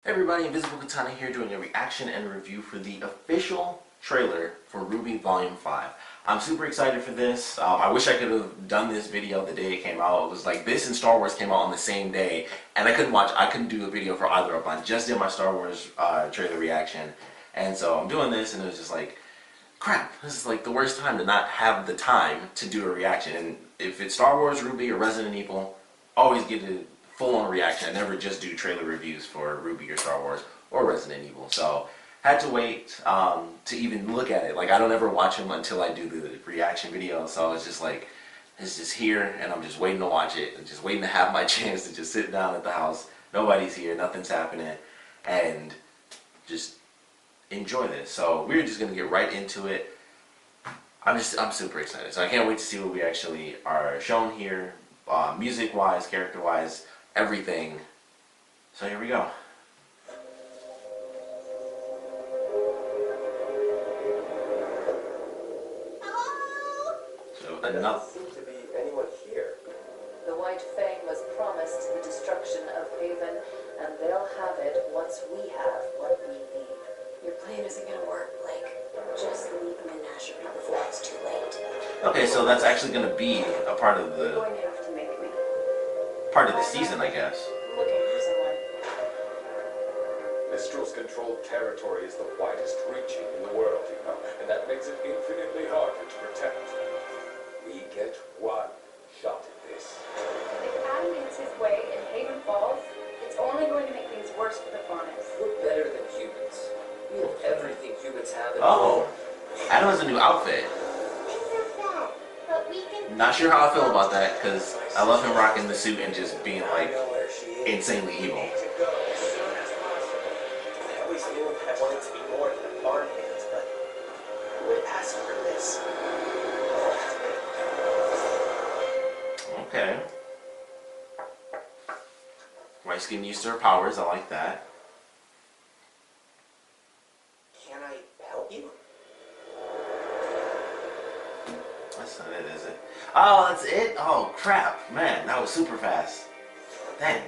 Hey everybody, Invisiblekatana here doing a reaction and review for the official trailer for RWBY Volume 5. I'm super excited for this. I wish I could have done this video the day it came out. It was like this and Star Wars came out on the same day, and I couldn't do a video for either of them. I just did my Star Wars trailer reaction, and so I'm doing this, and it was just like, crap, this is like the worst time to not have the time to do a reaction. And if it's Star Wars, RWBY, or Resident Evil, always get a full-on reaction. I never just do trailer reviews for RWBY or Star Wars or Resident Evil. So had to wait to even look at it. Like, I don't ever watch them until I do the reaction video. So it's just like, it's just here, and I'm just waiting to watch it, and just waiting to have my chance to just sit down at the house. Nobody's here, nothing's happening, and just enjoy this. So we're just gonna get right into it. I'm super excited. So I can't wait to see what we actually are shown here, music-wise, character-wise, everything. So here we go. So enough. Doesn't seem to be anyone here. The White Fang was promised the destruction of Haven, and they'll have it once we have what we need. Your plan isn't gonna work, Blake. Just leave Menagerie before it's too late. Okay, so that's actually going to be a part of You're the going to have to make me. season, I guess. Looking for someone. Mistral's controlled territory is the widest reaching in the world, you know, and that makes it infinitely harder to protect. We get one shot at this. If Adam gets his way and Haven falls, it's only going to make things worse for the Faunus. We're better than humans. We have everything humans have in Oh, Adam has a new outfit. Not sure how I feel about that, because I love him rocking the suit and just being like insanely evil. I always knew I wanted to be more than a barn hand, but I would ask for this. Okay. Wife's getting used to her powers, I like that. Can I help you? That's not it, is it? Oh, that's it? Oh, crap. Man, that was super fast. Dang.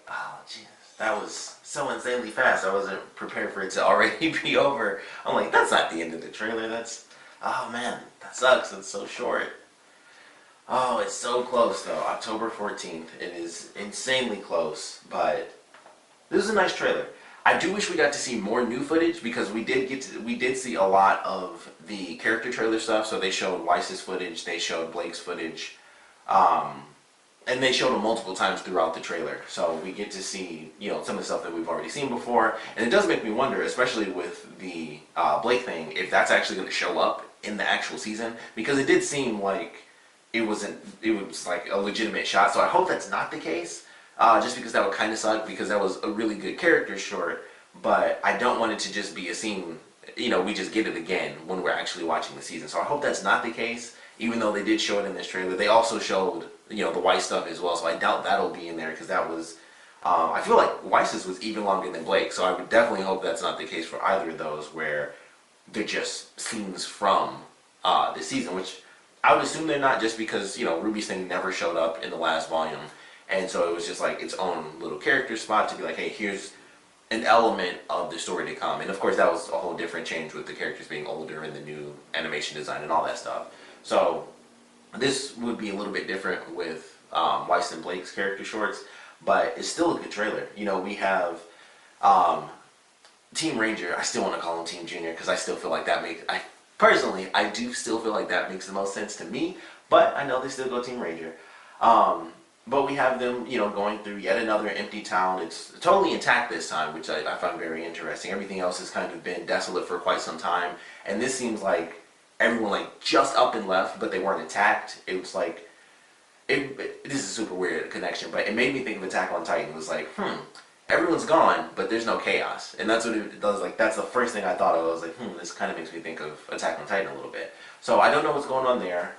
Oh, jeez. That was so insanely fast. I wasn't prepared for it to already be over. I'm like, that's not the end of the trailer. That's... Oh, man. That sucks. It's so short. Oh, it's so close, though. October 14th. It is insanely close, but this is a nice trailer. I do wish we got to see more new footage, because we did see a lot of the character trailer stuff. So they showed Weiss's footage, they showed Blake's footage, and they showed them multiple times throughout the trailer. So we get to see, you know, some of the stuff that we've already seen before, and it does make me wonder, especially with the Blake thing, if that's actually going to show up in the actual season, because it did seem like it was like a legitimate shot. So I hope that's not the case. Just because that would kind of suck, because that was a really good character short, but I don't want it to just be a scene, you know, we just get it again when we're actually watching the season. So I hope that's not the case, even though they did show it in this trailer. They also showed, you know, the Weiss stuff as well, so I doubt that'll be in there, because that was, I feel like Weiss's was even longer than Blake, so I would definitely hope that's not the case for either of those, where they're just scenes from this season, which I would assume they're not, just because, you know, Ruby's thing never showed up in the last volume. And so it was just like its own little character spot to be like, hey, here's an element of the story to come. And of course that was a whole different change with the characters being older and the new animation design and all that stuff. So this would be a little bit different with Weiss and Blake's character shorts, but it's still a good trailer. You know, we have Team Ranger. I still want to call him Team Junior, because I still feel like that makes, personally, I do still feel like that makes the most sense to me, but I know they still go Team Ranger. But we have them, you know, going through yet another empty town. It's totally intact this time, which I find very interesting. Everything else has kind of been desolate for quite some time, and this seems like everyone like just up and left, but they weren't attacked. It was like, this is a super weird connection, but it made me think of Attack on Titan. It was like, everyone's gone, but there's no chaos, and that's what it does. Like, that's the first thing I thought of. I was like, this kind of makes me think of Attack on Titan a little bit. So I don't know what's going on there,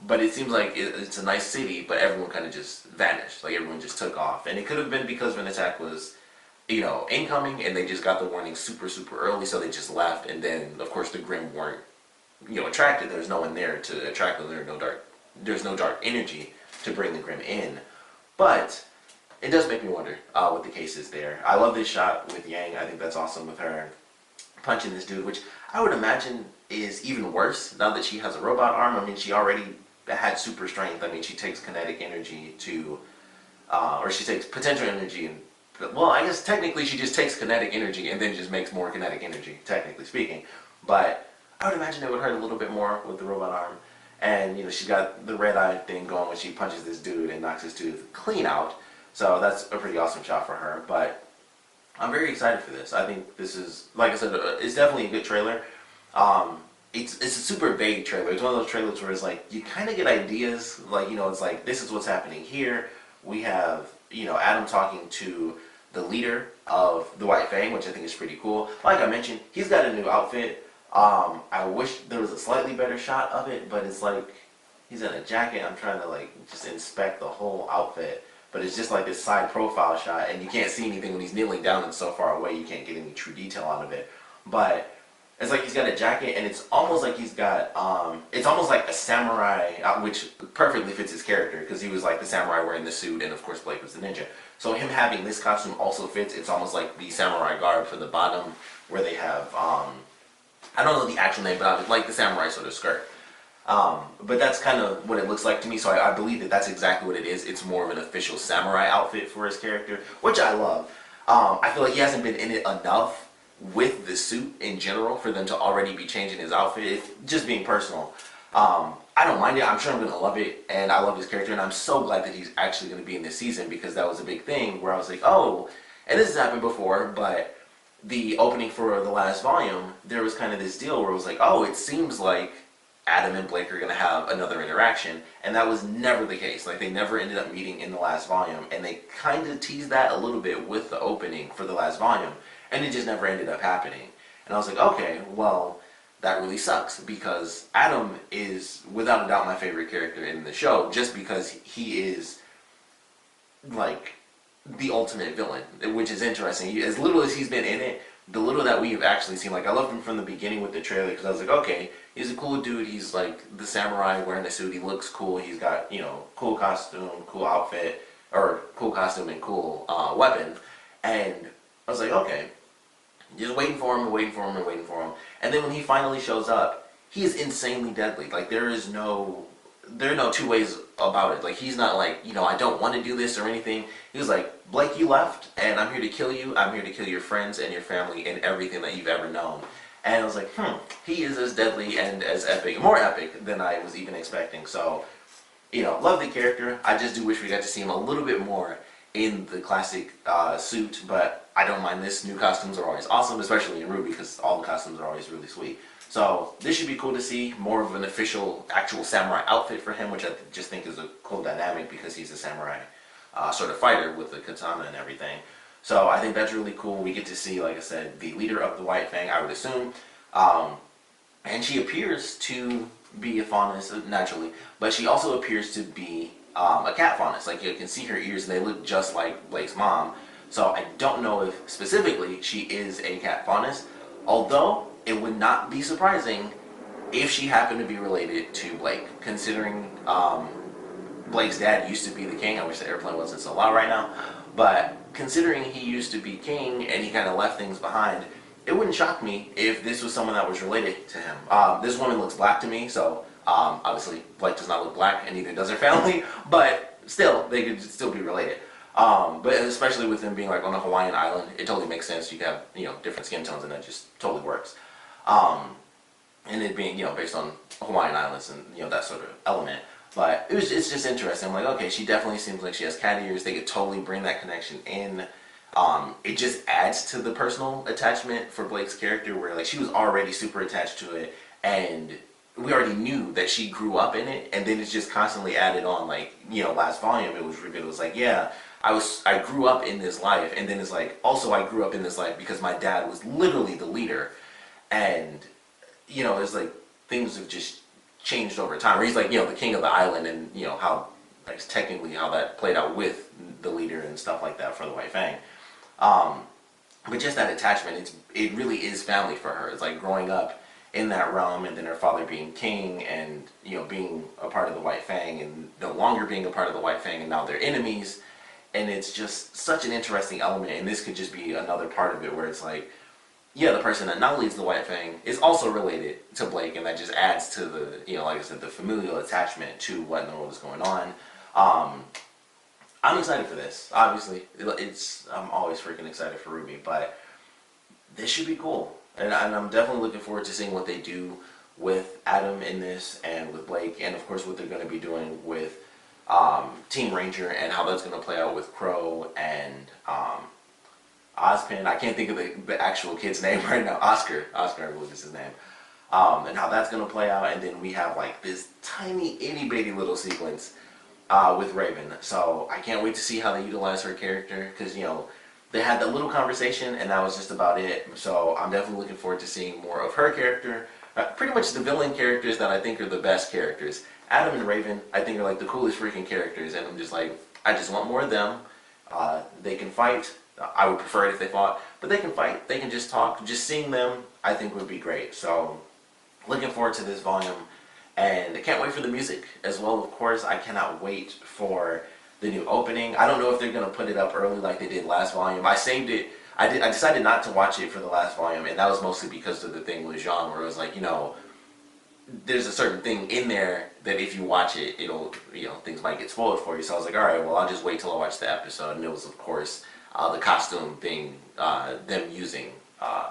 but it seems like it's a nice city, but everyone kind of just vanished. Like, everyone just took off, and it could have been because an attack was, you know, incoming, and they just got the warning super early, so they just left. And then of course the Grimm weren't, you know, attracted. There's no one there to attract them. There's no dark energy to bring the Grimm in. But it does make me wonder what the case is there. I love this shot with Yang. I think that's awesome with her punching this dude, which I would imagine is even worse now that she has a robot arm. I mean, she already had super strength. I mean, she takes kinetic energy to, or she takes potential energy and, well, I guess technically she just takes kinetic energy and then just makes more kinetic energy, technically speaking. But I would imagine it would hurt a little bit more with the robot arm. And, you know, she's got the red eye thing going when she punches this dude and knocks his tooth clean out. So that's a pretty awesome shot for her. But I'm very excited for this. I think this is, like I said, it's definitely a good trailer. It's a super vague trailer. It's one of those trailers where it's like, you kind of get ideas. Like, you know, it's like, this is what's happening here. We have, you know, Adam talking to the leader of the White Fang, which I think is pretty cool. Like I mentioned, he's got a new outfit. I wish there was a slightly better shot of it, but it's like he's in a jacket. I'm trying to like just inspect the whole outfit, but it's just like this side profile shot, and you can't see anything when he's kneeling down and so far away. You can't get any true detail out of it. But it's like he's got a jacket, and it's almost like he's got it's almost like a samurai, which perfectly fits his character because he was like the samurai wearing the suit, and of course Blake was the ninja. So him having this costume also fits. It's almost like the samurai garb for the bottom, where they have I don't know the actual name, but I would like the samurai sort of skirt. But that's kind of what it looks like to me, so I believe that that's exactly what it is. It's more of an official samurai outfit for his character, which I love. I feel like he hasn't been in it enough with the suit in general for them to already be changing his outfit. It's just being personal. I don't mind it. I'm sure I'm going to love it, and I love his character, and I'm so glad that he's actually going to be in this season because that was a big thing where I was like, oh, and this has happened before, but the opening for the last volume, there was kind of this deal where it was like, oh, it seems like Adam and Blake are going to have another interaction, and that was never the case. Like, they never ended up meeting in the last volume, and they kind of teased that a little bit with the opening for the last volume, and it just never ended up happening. And I was like, okay, well, that really sucks, because Adam is, without a doubt, my favorite character in the show, just because he is, like, the ultimate villain, which is interesting. As little as he's been in it, the little that we have actually seen, like, I loved him from the beginning with the trailer, because I was like, okay, he's a cool dude, he's like the samurai wearing a suit, he looks cool, he's got, you know, cool costume, cool outfit, or cool costume and cool weapon, and I was like, okay, just waiting for him and waiting for him and waiting for him, and then when he finally shows up, he is insanely deadly. Like, there are no two ways about it. Like, he's not like, you know, I don't want to do this or anything. He was like, Blake, you left, and I'm here to kill you. I'm here to kill your friends and your family and everything that you've ever known. And I was like, he is as deadly and as epic, more epic than I was even expecting. So, you know, love the character. I just do wish we got to see him a little bit more in the classic suit, but I don't mind this. New costumes are always awesome, especially in RWBY, because all the costumes are always really sweet. So this should be cool to see, more of an official, actual samurai outfit for him, which I just think is a cool dynamic because he's a samurai sort of fighter with the katana and everything. So I think that's really cool. We get to see, like I said, the leader of the White Fang, I would assume. And she appears to be a faunus, naturally, but she also appears to be a cat faunus. Like, you can see her ears, and they look just like Blake's mom. So I don't know if, specifically, she is a cat faunus, although it would not be surprising if she happened to be related to Blake, considering Blake's dad used to be the king. I wish the airplane wasn't so loud right now, but considering he used to be king and he kind of left things behind, it wouldn't shock me if this was someone that was related to him. This woman looks black to me, so obviously Blake does not look black, and neither does her family, but still, they could still be related. But especially with them being like on a Hawaiian island, it totally makes sense. You have, you know, different skin tones, and that just totally works. And it being, you know, based on Hawaiian islands and, you know, that sort of element. But it's just interesting. I'm like, okay, she definitely seems like she has cat ears. They could totally bring that connection in. It just adds to the personal attachment for Blake's character, where like she was already super attached to it, and we already knew that she grew up in it, and then it's just constantly added on. Like, you know, last volume it was like, yeah, I grew up in this life, and then it's like, also I grew up in this life because my dad was literally the leader, and you know, it's like things have just changed over time. Where he's like, you know, the king of the island, and you know how, like, technically how that played out with the leader and stuff like that for the White Fang. But just that attachment, it really is family for her. It's like growing up in that realm, and then her father being king, and you know, being a part of the White Fang, and no longer being a part of the White Fang, and now they're enemies. and it's just such an interesting element, and this could just be another part of it where it's like, yeah, the person that now leads the White Fang is also related to Blake, and that just adds to the, like I said, the familial attachment to what in the world is going on. I'm excited for this. Obviously, I'm always freaking excited for RWBY, but this should be cool, and I'm definitely looking forward to seeing what they do with Adam in this, and with Blake, and of course what they're going to be doing with Team Ranger, and how that's going to play out with Crow and Ozpin. I can't think of the actual kid's name right now. Oscar, I believe is his name. And how that's going to play out. And then we have like this tiny itty bitty little sequence with Raven. So I can't wait to see how they utilize her character, because they had that little conversation and that was just about it. So I'm definitely looking forward to seeing more of her character. Pretty much the villain characters that I think are the best characters. Adam and Raven, I think, are like the coolest freaking characters, and I'm just like, I just want more of them. They can fight. I would prefer it if they fought, but they can fight. They can just talk. Just seeing them, I think, would be great. So, looking forward to this volume, and I can't wait for the music as well. Of course, I cannot wait for the new opening. I don't know if they're gonna put it up early like they did last volume. I saved it. I decided not to watch it for the last volume, and that was mostly because of the thing with Jean, where it was like, there's a certain thing in there that if you watch it, it'll, things might get spoiled for you. So I was like, all right, well, I'll just wait till I watch the episode. And it was, of course, the costume thing, them using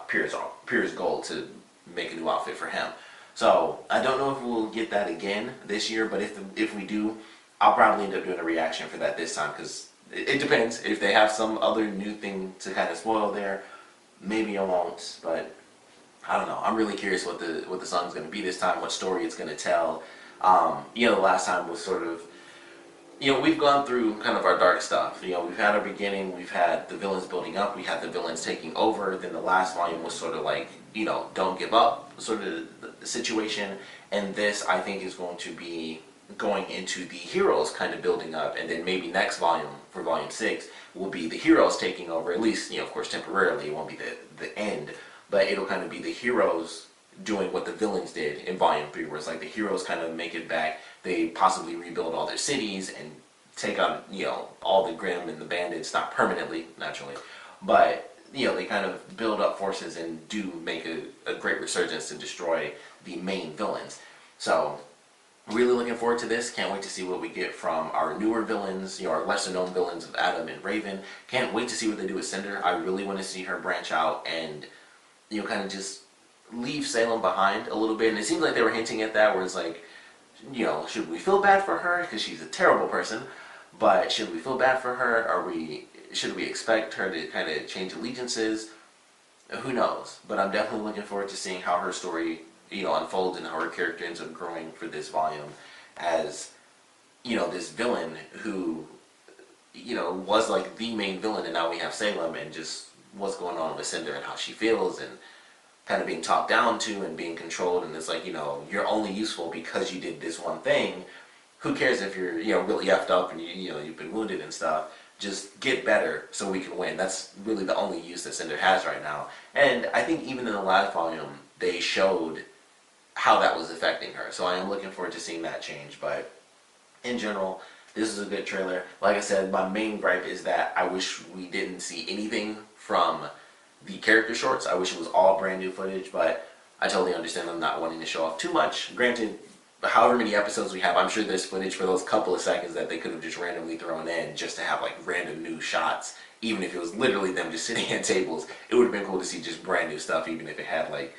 Pierre's gold to make a new outfit for him. So I don't know if we'll get that again this year, but if we do, I'll probably end up doing a reaction for that this time, because it depends. If they have some other new thing to kind of spoil there, maybe I won't, but I don't know. I'm really curious what the song's going to be this time, what story it's going to tell. The last time was sort of, we've gone through kind of our dark stuff. We've had our beginning, we've had the villains building up, we had the villains taking over, then the last volume was sort of like, don't give up sort of the situation, and this, I think, is going to be going into the heroes kind of building up, and then maybe next volume, for volume 6, will be the heroes taking over, at least, of course, temporarily. It won't be the end, but it'll kind of be the heroes doing what the villains did in volume 3, where it's like the heroes kind of make it back, they possibly rebuild all their cities and take out, all the Grimm and the bandits, not permanently, naturally, but, they kind of build up forces and do make a great resurgence to destroy the main villains. So, really looking forward to this. Can't wait to see what we get from our newer villains, our lesser known villains of Adam and Raven. Can't wait to see what they do with Cinder. I really want to see her branch out and, kind of just leave Salem behind a little bit. And it seems like they were hinting at that, where it's like, should we feel bad for her? Because she's a terrible person. But should we feel bad for her? Should we expect her to kind of change allegiances? Who knows? But I'm definitely looking forward to seeing how her story unfolds and how her character ends up growing for this volume as, this villain who, was like the main villain, and now we have Salem, and just what's going on with Cinder and how she feels, and kind of being talked down to and being controlled, and it's like, you're only useful because you did this one thing. Who cares if you're, really effed up and you've been wounded and stuff. Just get better so we can win. That's really the only use that Cinder has right now. And I think even in the last volume, they showed how that was affecting her. So I am looking forward to seeing that change. But in general, this is a good trailer. Like I said, my main gripe is that I wish we didn't see anything from the character shorts. I wish it was all brand new footage, but I totally understand them not wanting to show off too much. Granted, however many episodes we have, I'm sure there's footage for those couple of seconds that they could have just randomly thrown in just to have like random new shots. Even if it was literally them just sitting at tables, it would have been cool to see just brand new stuff, even if it had like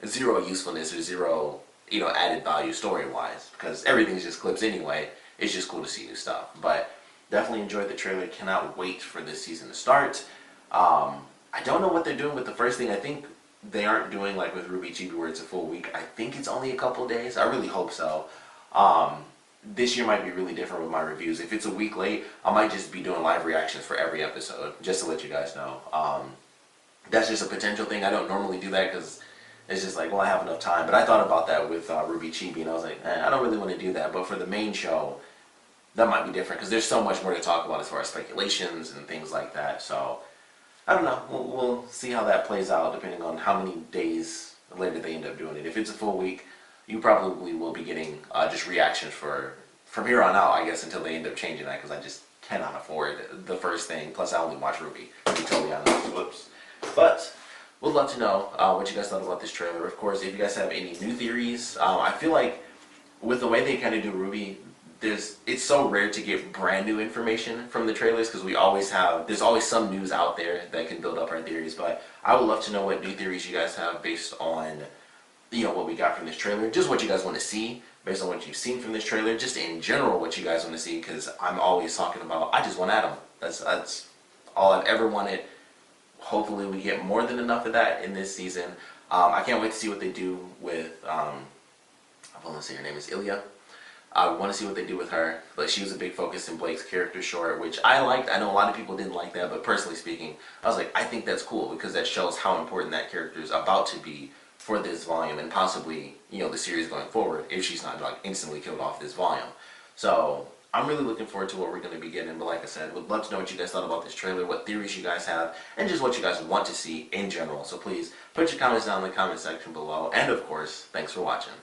zero usefulness or zero, added value story-wise, because everything's just clips anyway. It's just cool to see new stuff. But definitely enjoyed the trailer. Cannot wait for this season to start. I don't know what they're doing with the first thing. I think they aren't doing like with RWBY where it's a full week. I think it's only a couple days. I really hope so. This year might be really different with my reviews. If it's a week late, I might just be doing live reactions for every episode, just to let you guys know. That's just a potential thing. I don't normally do that because it's just like, well, I have enough time. But I thought about that with RWBY, and I was like, I don't really want to do that. But for the main show, that might be different because there's so much more to talk about as far as speculations and things like that. So I don't know. We'll see how that plays out depending on how many days later they end up doing it. If it's a full week, you probably will be getting just reactions from here on out, I guess, until they end up changing that, because I just 10 out of 4 the first thing. Plus, I only watch RWBY, to be totally honest. Whoops. But would love to know what you guys thought about this trailer. Of course, if you guys have any new theories, I feel like with the way they kind of do RWBY, it's so rare to get brand new information from the trailers because there's always some news out there that can build up our theories. But I would love to know what new theories you guys have based on what we got from this trailer, just what you guys want to see based on what you've seen from this trailer, just in general what you guys want to see, because I'm always talking about I just want Adam. That's all I've ever wanted. Hopefully we get more than enough of that in this season. I can't wait to see what they do with I want to say her name is Ilya. I want to see what they do with her. But she was a big focus in Blake's character short, which I liked. I know a lot of people didn't like that, but personally speaking, I was like, I think that's cool because that shows how important that character is about to be for this volume and possibly, the series going forward if she's not like instantly killed off this volume. So I'm really looking forward to what we're going to be getting. But like I said, would love to know what you guys thought about this trailer, what theories you guys have, and just what you guys want to see in general. So please put your comments down in the comment section below. And of course, thanks for watching.